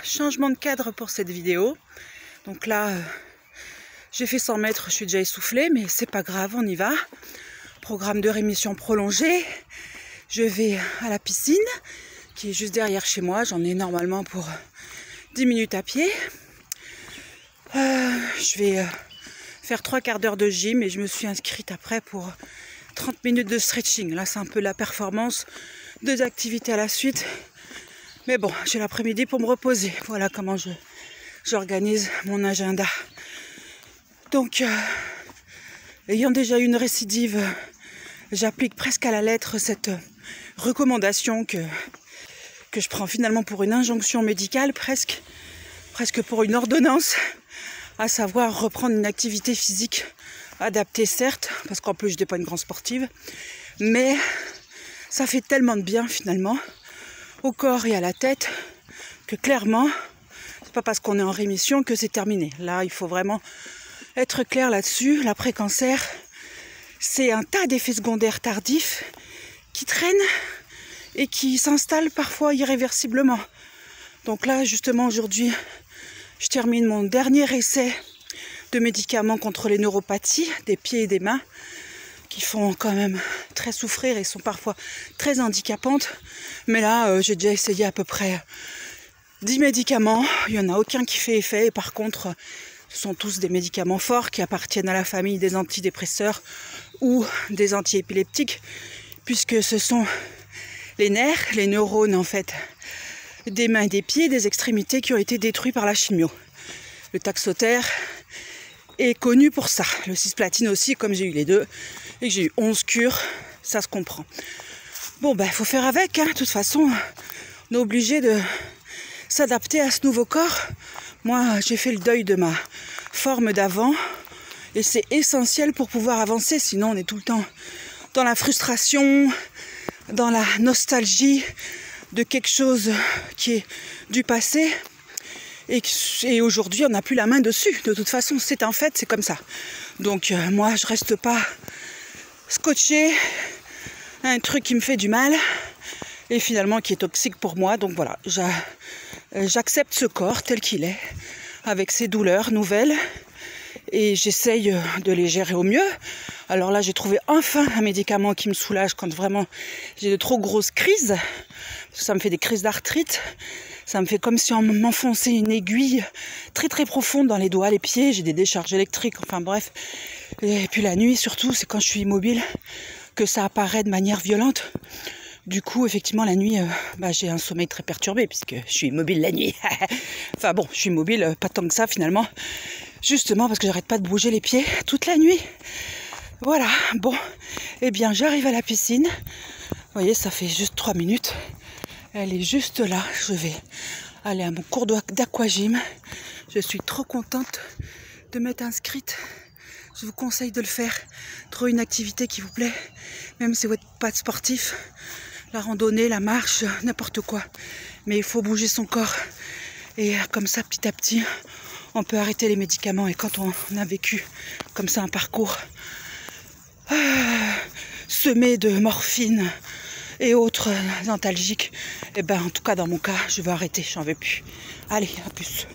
changement de cadre pour cette vidéo. Donc là, j'ai fait 100 mètres, je suis déjà essoufflée, mais c'est pas grave, on y va. Programme de rémission prolongé. Je vais à la piscine, qui est juste derrière chez moi. J'en ai normalement pour 10 minutes à pied. Je vais faire 3 quarts d'heure de gym et je me suis inscrite après pour 30 minutes de stretching. Là, c'est un peu la performance. 2 activités à la suite. Mais bon, j'ai l'après-midi pour me reposer. Voilà comment j'organise mon agenda. Donc, ayant déjà eu une récidive, j'applique presque à la lettre cette recommandation que je prends finalement pour une injonction médicale, presque pour une ordonnance, à savoir reprendre une activité physique adaptée, certes, parce qu'en plus je n'étais pas une grande sportive, mais ça fait tellement de bien finalement au corps et à la tête que clairement, c'est pas parce qu'on est en rémission que c'est terminé. Là, il faut vraiment être clair là-dessus. L'après-cancer, c'est un tas d'effets secondaires tardifs qui traînent et qui s'installent parfois irréversiblement. Donc là, justement, aujourd'hui, je termine mon dernier essai de médicaments contre les neuropathies des pieds et des mains, qui font quand même très souffrir et sont parfois très handicapantes. Mais là, j'ai déjà essayé à peu près 10 médicaments. Il n'y en a aucun qui fait effet. Et par contre, ce sont tous des médicaments forts qui appartiennent à la famille des antidépresseurs ou des antiépileptiques, puisque ce sont les nerfs, les neurones en fait, des mains et des pieds, des extrémités qui ont été détruits par la chimio. Le Taxotere est connu pour ça. Le cisplatine aussi, comme j'ai eu les deux, et que j'ai eu 11 cures, ça se comprend. Bon, ben, il faut faire avec, hein. De toute façon, on est obligé de s'adapter à ce nouveau corps. Moi, j'ai fait le deuil de ma forme d'avant, et c'est essentiel pour pouvoir avancer, sinon on est tout le temps dans la frustration, dans la nostalgie de quelque chose qui est du passé, et aujourd'hui on n'a plus la main dessus. De toute façon, c'est un fait, c'est comme ça. Donc moi, je reste pas scotché à un truc qui me fait du mal et finalement qui est toxique pour moi. Donc voilà, j'accepte ce corps tel qu'il est, avec ses douleurs nouvelles, et j'essaye de les gérer au mieux. Alors là, j'ai trouvé enfin un médicament qui me soulage quand vraiment j'ai de trop grosses crises. Ça me fait des crises d'arthrite. Ça me fait comme si on m'enfonçait une aiguille très très profonde dans les doigts, les pieds. J'ai des décharges électriques, enfin bref. Et puis la nuit surtout, c'est quand je suis immobile que ça apparaît de manière violente. Du coup, effectivement, la nuit, j'ai un sommeil très perturbé puisque je suis immobile la nuit. Enfin bon, je suis immobile, pas tant que ça finalement. Justement parce que j'arrête pas de bouger les pieds toute la nuit. Voilà, bon, eh bien j'arrive à la piscine. Vous voyez, ça fait juste 3 minutes. Elle est juste là. Je vais aller à mon cours d'aquagym. Je suis trop contente de m'être inscrite. Je vous conseille de le faire. Trouvez une activité qui vous plaît, même si vous n'êtes pas sportif. La randonnée, la marche, n'importe quoi. Mais il faut bouger son corps. Et comme ça, petit à petit, on peut arrêter les médicaments. Et quand on a vécu comme ça un parcours semé de morphine et autres antalgiques, et ben en tout cas dans mon cas, je vais arrêter, j'en veux plus. Allez, à plus.